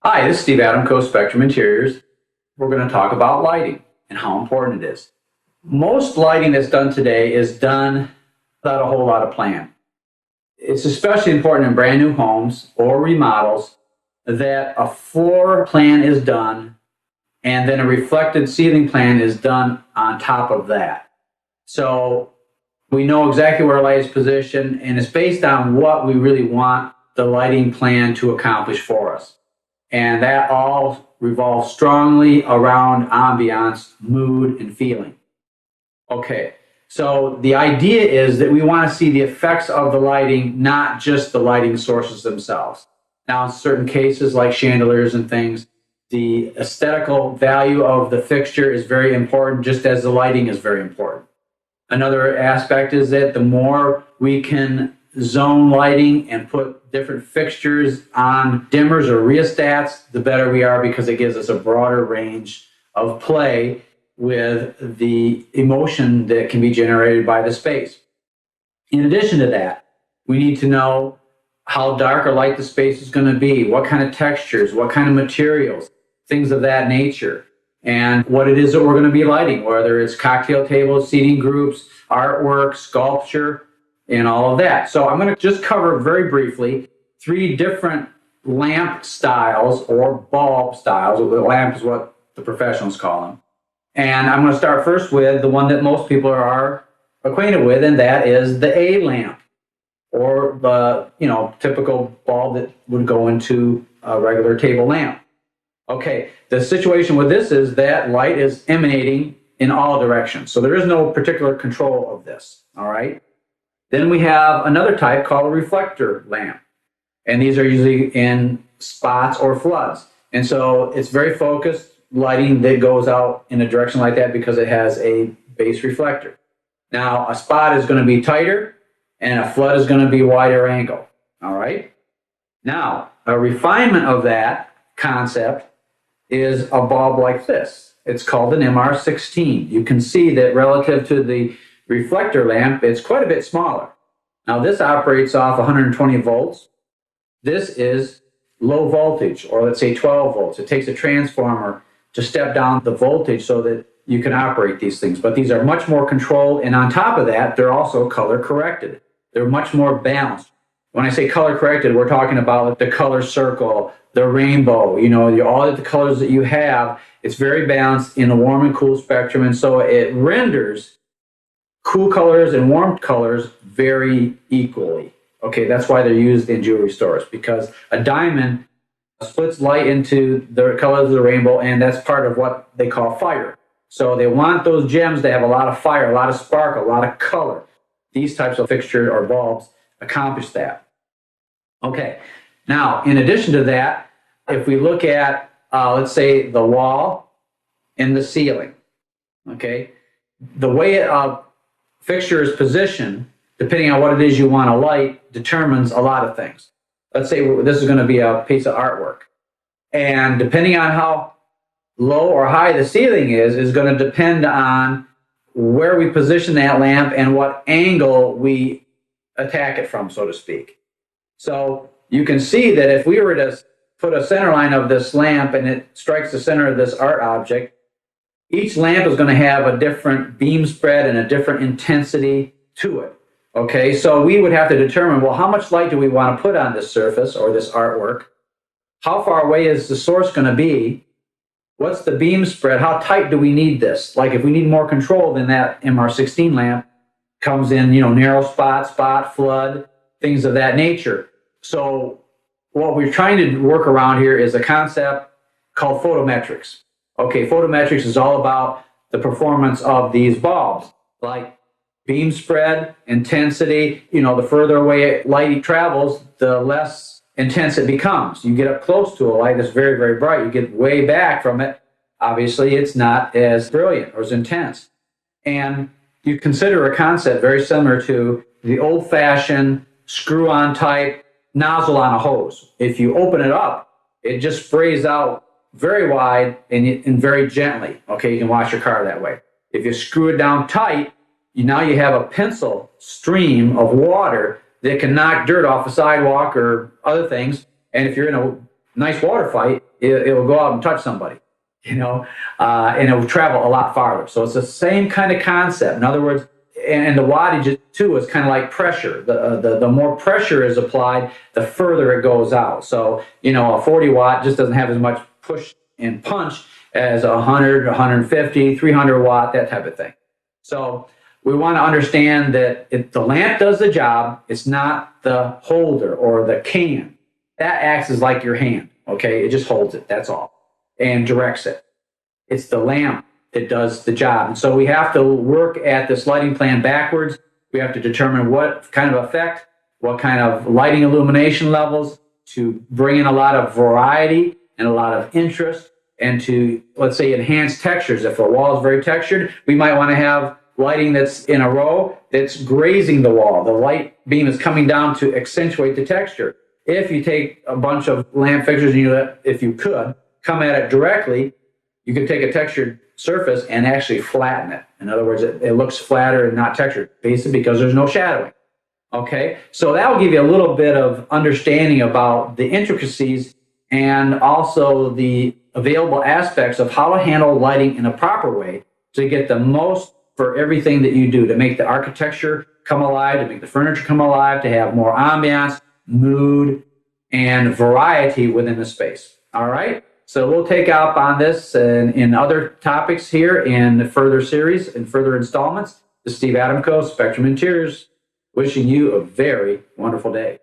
Hi, this is Steve Adamko, Spectrum Interiors. We're going to talk about lighting and how important it is. Most lighting that's done today is done without a whole lot of plan. It's especially important in brand new homes or remodels that a floor plan is done and then a reflected ceiling plan is done on top of that. So we know exactly where our light is positioned, and it's based on what we really want the lighting plan to accomplish for us. And that all revolves strongly around ambiance, mood, and feeling. Okay, so the idea is that we want to see the effects of the lighting, not just the lighting sources themselves. Now, in certain cases, like chandeliers and things, the aesthetical value of the fixture is very important, just as the lighting is very important. Another aspect is that the more we can zone lighting and put different fixtures on dimmers or rheostats, the better we are, because it gives us a broader range of play with the emotion that can be generated by the space. In addition to that, we need to know how dark or light the space is going to be, what kind of textures, what kind of materials, things of that nature, and what it is that we're going to be lighting, whether it's cocktail tables, seating groups, artwork, sculpture, and all of that. So I'm going to just cover very briefly 3 different lamp styles or bulb styles. The lamp is what the professionals call them. And I'm going to start first with the one that most people are acquainted with, and that is the A lamp, or the typical bulb that would go into a regular table lamp. Okay, the situation with this is that light is emanating in all directions. So there is no particular control of this, all right? Then we have another type called a reflector lamp. And these are usually in spots or floods. And so it's very focused lighting that goes out in a direction like that because it has a base reflector. Now, a spot is going to be tighter and a flood is going to be wider angle. All right? Now, a refinement of that concept is a bulb like this. It's called an MR16. You can see that relative to the reflector lamp, it's quite a bit smaller. Now, this operates off 120 volts. This is low voltage, or let's say 12 volts. It takes a transformer to step down the voltage so that you can operate these things. But these are much more controlled, and on top of that, they're also color corrected. They're much more balanced. When I say color corrected, we're talking about the color circle, the rainbow, all of the colors that you have. It's very balanced in the warm and cool spectrum, and so it renders cool colors and warm colors very equally. Okay, that's why they're used in jewelry stores, because a diamond splits light into the colors of the rainbow, and that's part of what they call fire. So they want those gems to have a lot of fire, a lot of spark, a lot of color. These types of fixtures or bulbs accomplish that. Okay, now in addition to that, if we look at, let's say, the wall and the ceiling, okay, the way a fixture is positioned, depending on what it is you want to light, determines a lot of things. Let's say this is going to be a piece of artwork. And depending on how low or high the ceiling is going to depend on where we position that lamp and what angle we attack it from, so to speak. So you can see that if we were to put a center line of this lamp and it strikes the center of this art object, each lamp is going to have a different beam spread and a different intensity to it. Okay, so we would have to determine, well, how much light do we want to put on this surface or this artwork? How far away is the source going to be? What's the beam spread? How tight do we need this? Like if we need more control, then that MR16 lamp comes in, narrow spot, flood, things of that nature. So what we're trying to work around here is a concept called photometrics. Okay, photometrics is all about the performance of these bulbs, like beam spread, intensity. The further away light travels, the less intense it becomes. You get up close to a light that's very, very bright. You get way back from it. Obviously, it's not as brilliant or as intense. And you consider a concept very similar to the old-fashioned screw-on type nozzle on a hose. If you open it up, it just sprays out very wide and very gently. Okay, you can wash your car that way. If you screw it down tight, now you have a pencil stream of water that can knock dirt off a sidewalk or other things. And if you're in a nice water fight, it will go out and touch somebody, and it will travel a lot farther. So it's the same kind of concept. In other words, and the wattage too is kind of like pressure. The more pressure is applied, the further it goes out. So, a 40 watt just doesn't have as much push and punch as 100, 150, 300 watt, that type of thing. So we want to understand that if the lamp does the job, it's not the holder or the can. That acts as like your hand, okay? It just holds it, that's all, and directs it. It's the lamp that does the job. And so we have to work at this lighting plan backwards. We have to determine what kind of effect, what kind of lighting illumination levels to bring in a lot of variety and a lot of interest, and to, let's say, enhance textures. If a wall is very textured, we might want to have lighting that's in a row that's grazing the wall. The light beam is coming down to accentuate the texture. If you take a bunch of lamp fixtures and if you could, come at it directly, you could take a textured surface and actually flatten it. In other words, it looks flatter and not textured, basically because there's no shadowing. Okay, so that will give you a little bit of understanding about the intricacies and also the available aspects of how to handle lighting in a proper way to get the most for everything that you do, to make the architecture come alive, to make the furniture come alive, to have more ambiance, mood, and variety within the space. All right? So we'll take up on this and in other topics here in the further series and further installments. This is Steve Adamko, Spectrum Interiors, wishing you a very wonderful day.